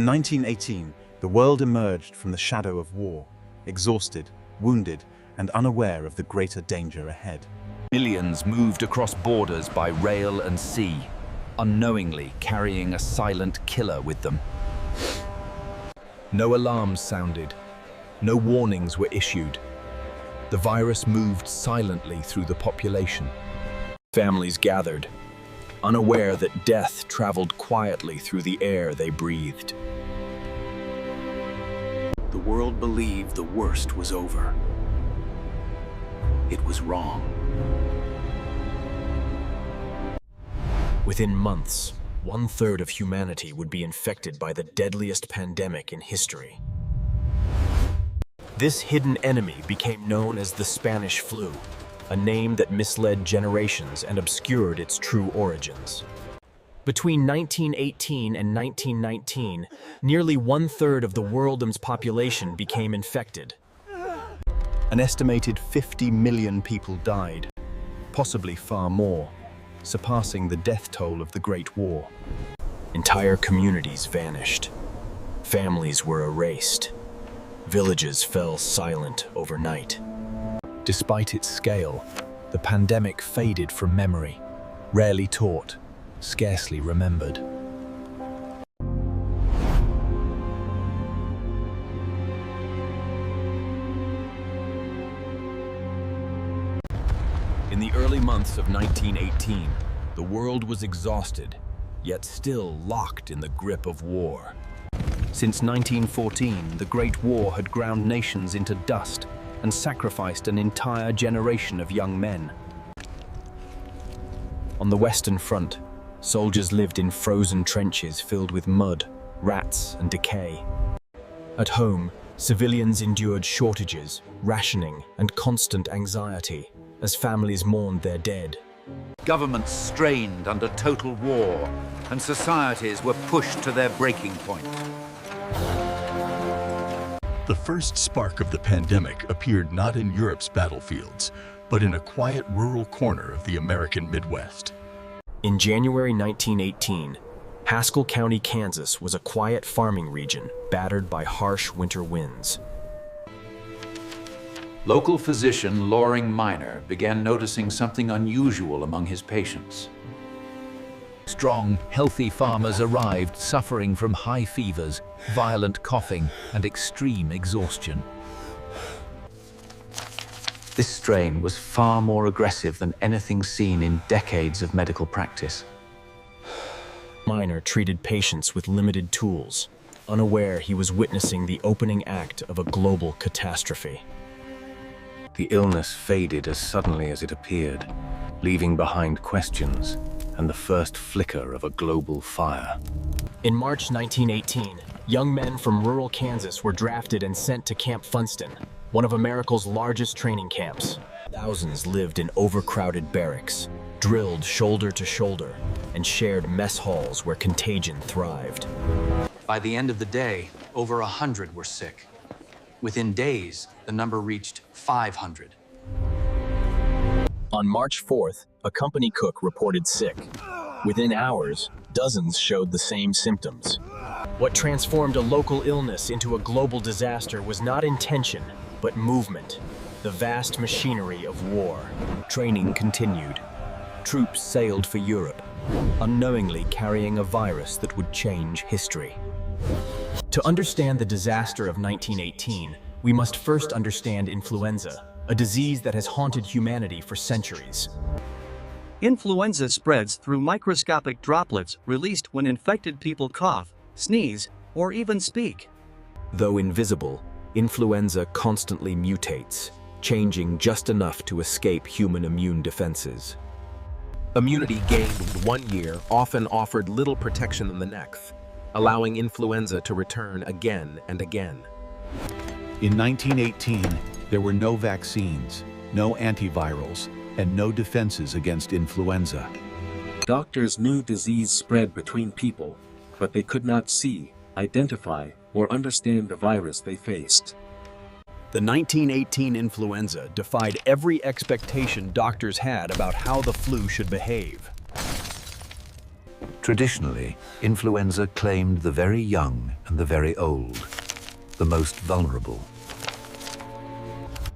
1918, the world emerged from the shadow of war, exhausted, wounded, and unaware of the greater danger ahead. Millions moved across borders by rail and sea, unknowingly carrying a silent killer with them. No alarms sounded, no warnings were issued. The virus moved silently through the population. Families gathered, unaware that death traveled quietly through the air they breathed. The world believed the worst was over. It was wrong. Within months, 1/3 of humanity would be infected by the deadliest pandemic in history. This hidden enemy became known as the Spanish flu, a name that misled generations and obscured its true origins. Between 1918 and 1919, nearly 1/3 of the world's population became infected. An estimated 50 million people died, possibly far more, surpassing the death toll of the Great War. Entire communities vanished. Families were erased. Villages fell silent overnight. Despite its scale, the pandemic faded from memory, rarely taught, scarcely remembered. In the early months of 1918, the world was exhausted, yet still locked in the grip of war. Since 1914, the Great War had ground nations into dust and sacrificed an entire generation of young men. On the Western Front, soldiers lived in frozen trenches filled with mud, rats, and decay. At home, civilians endured shortages, rationing, and constant anxiety as families mourned their dead. Governments strained under total war, and societies were pushed to their breaking point. The first spark of the pandemic appeared not in Europe's battlefields, but in a quiet rural corner of the American Midwest. In January 1918, Haskell County, Kansas was a quiet farming region battered by harsh winter winds. Local physician Loring Minor began noticing something unusual among his patients. Strong, healthy farmers arrived suffering from high fevers, violent coughing, and extreme exhaustion. This strain was far more aggressive than anything seen in decades of medical practice. Minor treated patients with limited tools, unaware he was witnessing the opening act of a global catastrophe. The illness faded as suddenly as it appeared, leaving behind questions and the first flicker of a global fire. In March 1918, young men from rural Kansas were drafted and sent to Camp Funston, one of America's largest training camps. Thousands lived in overcrowded barracks, drilled shoulder to shoulder, and shared mess halls where contagion thrived. By the end of the day, over 100 were sick. Within days, the number reached 500. On March 4th, a company cook reported sick. Within hours, dozens showed the same symptoms. What transformed a local illness into a global disaster was not intention, but movement, the vast machinery of war. Training continued. Troops sailed for Europe, unknowingly carrying a virus that would change history. To understand the disaster of 1918, we must first understand influenza, a disease that has haunted humanity for centuries. Influenza spreads through microscopic droplets released when infected people cough, sneeze, or even speak. Though invisible, influenza constantly mutates, changing just enough to escape human immune defenses. Immunity gained in 1 year often offered little protection in the next, allowing influenza to return again and again. In 1918, there were no vaccines, no antivirals, and no defenses against influenza. Doctors knew disease spread between people, but they could not see, identify, or understand the virus they faced. The 1918 influenza defied every expectation doctors had about how the flu should behave. Traditionally, influenza claimed the very young and the very old, the most vulnerable.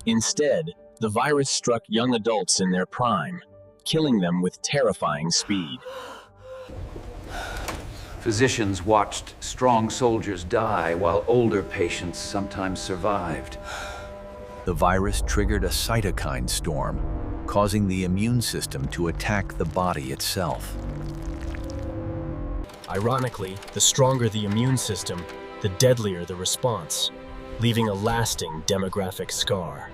Instead, the virus struck young adults in their prime, killing them with terrifying speed. Physicians watched strong soldiers die while older patients sometimes survived. The virus triggered a cytokine storm, causing the immune system to attack the body itself. Ironically, the stronger the immune system, the deadlier the response, leaving a lasting demographic scar.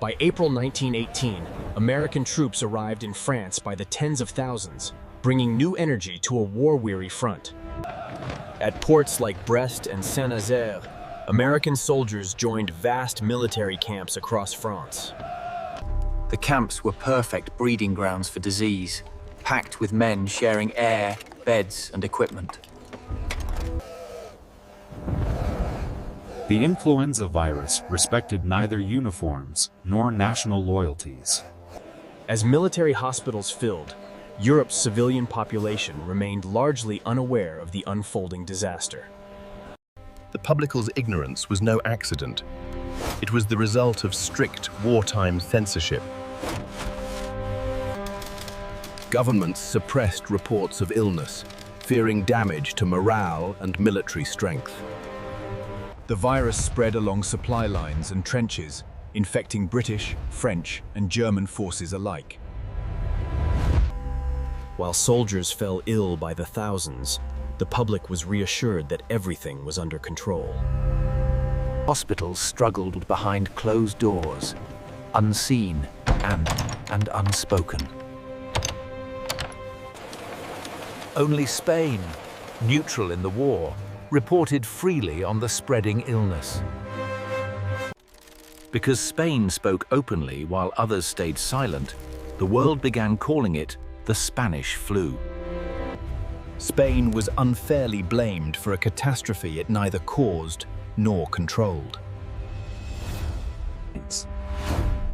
By April 1918, American troops arrived in France by the tens of thousands, bringing new energy to a war-weary front. At ports like Brest and Saint-Nazaire, American soldiers joined vast military camps across France. The camps were perfect breeding grounds for disease, packed with men sharing air, beds, and equipment. The influenza virus respected neither uniforms nor national loyalties. As military hospitals filled, Europe's civilian population remained largely unaware of the unfolding disaster. The public's ignorance was no accident. It was the result of strict wartime censorship. Governments suppressed reports of illness, fearing damage to morale and military strength. The virus spread along supply lines and trenches, infecting British, French, and German forces alike. While soldiers fell ill by the thousands, the public was reassured that everything was under control. Hospitals struggled behind closed doors, unseen and unspoken. Only Spain, neutral in the war, reported freely on the spreading illness. Because Spain spoke openly while others stayed silent, the world began calling it the Spanish flu. Spain was unfairly blamed for a catastrophe it neither caused nor controlled.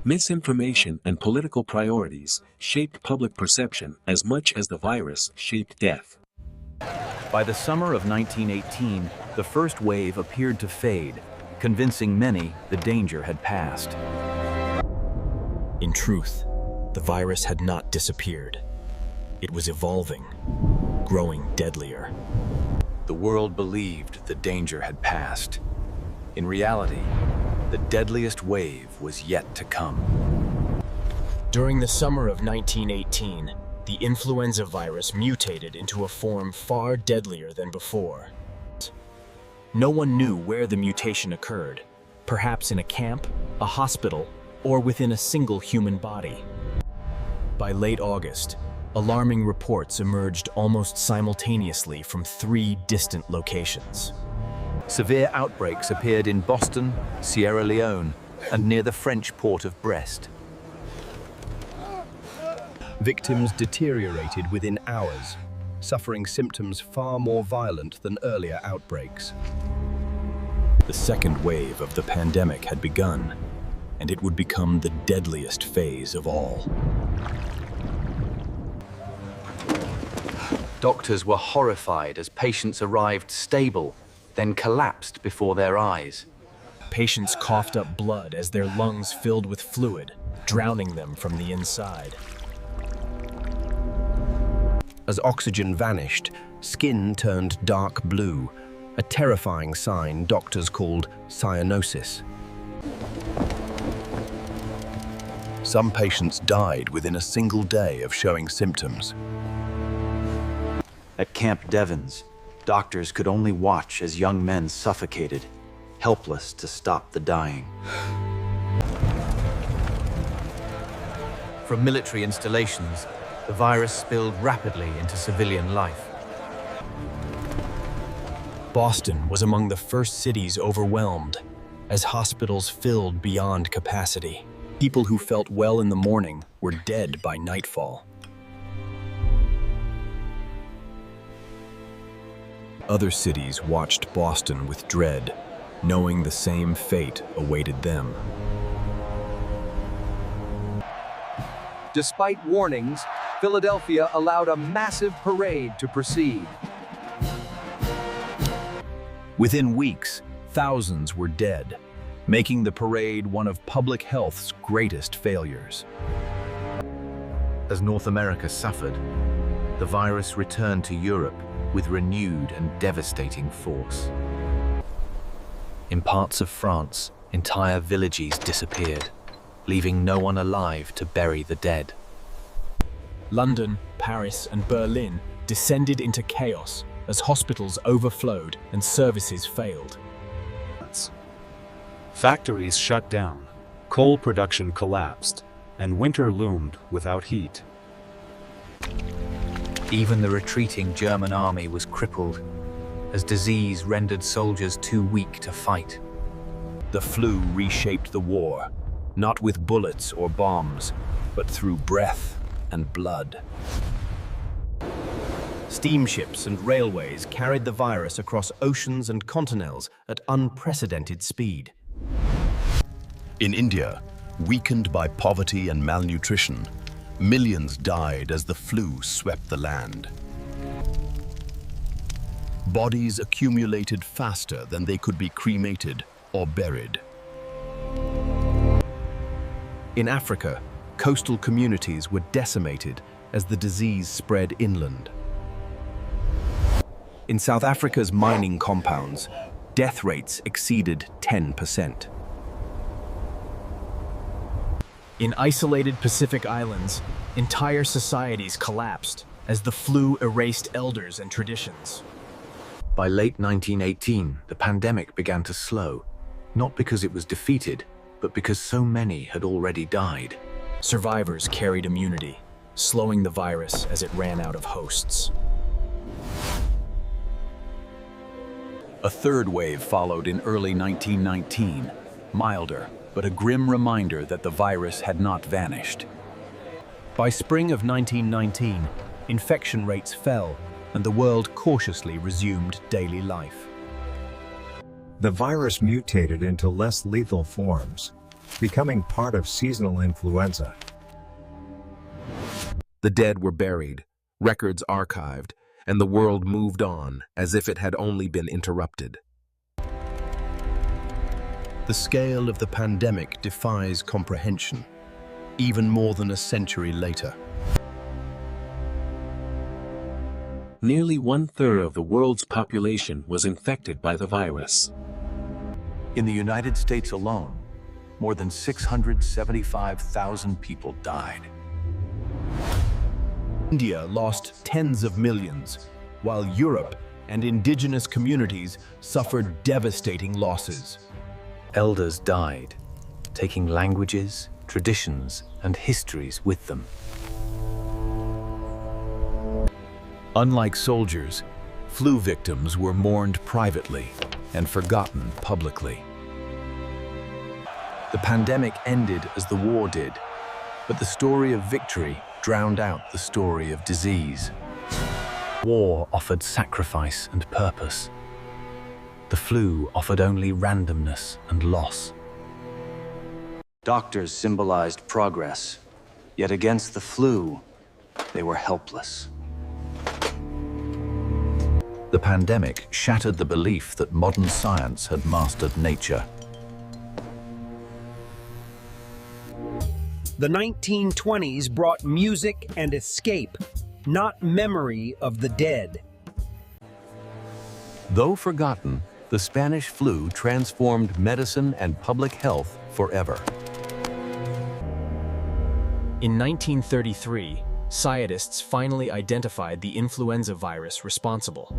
Misinformation and political priorities shaped public perception as much as the virus shaped death. By the summer of 1918, the first wave appeared to fade, convincing many the danger had passed. In truth, the virus had not disappeared. It was evolving, growing deadlier. The world believed the danger had passed. In reality, the deadliest wave was yet to come. During the summer of 1918, the influenza virus mutated into a form far deadlier than before. No one knew where the mutation occurred, perhaps in a camp, a hospital, or within a single human body. By late August, alarming reports emerged almost simultaneously from 3 distant locations. Severe outbreaks appeared in Boston, Sierra Leone, and near the French port of Brest. Victims deteriorated within hours, suffering symptoms far more violent than earlier outbreaks. The second wave of the pandemic had begun, and it would become the deadliest phase of all. Doctors were horrified as patients arrived stable, then collapsed before their eyes. Patients coughed up blood as their lungs filled with fluid, drowning them from the inside. As oxygen vanished, skin turned dark blue, a terrifying sign doctors called cyanosis. Some patients died within a single day of showing symptoms. At Camp Devens, doctors could only watch as young men suffocated, helpless to stop the dying. From military installations, the virus spilled rapidly into civilian life. Boston was among the first cities overwhelmed, as hospitals filled beyond capacity. People who felt well in the morning were dead by nightfall. Other cities watched Boston with dread, knowing the same fate awaited them. Despite warnings, Philadelphia allowed a massive parade to proceed. Within weeks, thousands were dead, making the parade one of public health's greatest failures. As North America suffered, the virus returned to Europe with renewed and devastating force. In parts of France, entire villages disappeared, leaving no one alive to bury the dead. London, Paris, and Berlin descended into chaos as hospitals overflowed and services failed. Factories shut down, coal production collapsed, and winter loomed without heat. Even the retreating German army was crippled, as disease rendered soldiers too weak to fight. The flu reshaped the war, not with bullets or bombs, but through breath and blood. Steamships and railways carried the virus across oceans and continents at unprecedented speed. In India, weakened by poverty and malnutrition, millions died as the flu swept the land. Bodies accumulated faster than they could be cremated or buried. In Africa, coastal communities were decimated as the disease spread inland. In South Africa's mining compounds, death rates exceeded 10%. In isolated Pacific islands, entire societies collapsed as the flu erased elders and traditions. By late 1918, the pandemic began to slow, not because it was defeated, but because so many had already died. Survivors carried immunity, slowing the virus as it ran out of hosts. A third wave followed in early 1919, milder, but a grim reminder that the virus had not vanished. By spring of 1919, infection rates fell, and the world cautiously resumed daily life. The virus mutated into less lethal forms, becoming part of seasonal influenza. The dead were buried, records archived, and the world moved on as if it had only been interrupted. The scale of the pandemic defies comprehension, even more than a century later. Nearly 1/3 of the world's population was infected by the virus. In the United States alone, more than 675,000 people died. India lost tens of millions, while Europe and indigenous communities suffered devastating losses. Elders died, taking languages, traditions, and histories with them. Unlike soldiers, flu victims were mourned privately and forgotten publicly. The pandemic ended as the war did, but the story of victory drowned out the story of disease. War offered sacrifice and purpose. The flu offered only randomness and loss. Doctors symbolized progress, yet against the flu, they were helpless. The pandemic shattered the belief that modern science had mastered nature. The 1920s brought music and escape, not memory of the dead. Though forgotten, the Spanish flu transformed medicine and public health forever. In 1933, scientists finally identified the influenza virus responsible.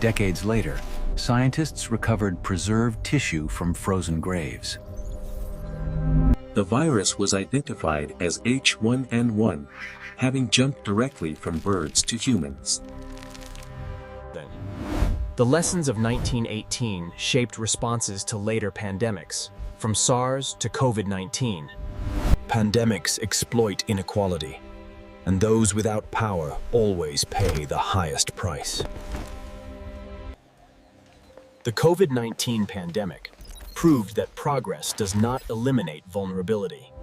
Decades later, scientists recovered preserved tissue from frozen graves. The virus was identified as H1N1, having jumped directly from birds to humans. The lessons of 1918 shaped responses to later pandemics, from SARS to COVID-19. Pandemics exploit inequality, and those without power always pay the highest price. The COVID-19 pandemic proved that progress does not eliminate vulnerability.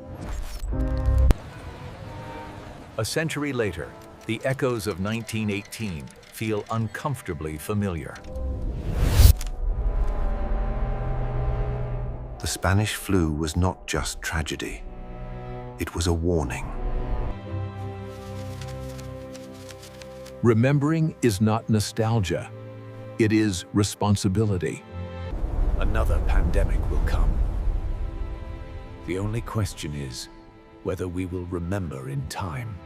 A century later, the echoes of 1918 feel uncomfortably familiar. The Spanish flu was not just tragedy. It was a warning. Remembering is not nostalgia. It is responsibility. Another pandemic will come. The only question is whether we will remember in time.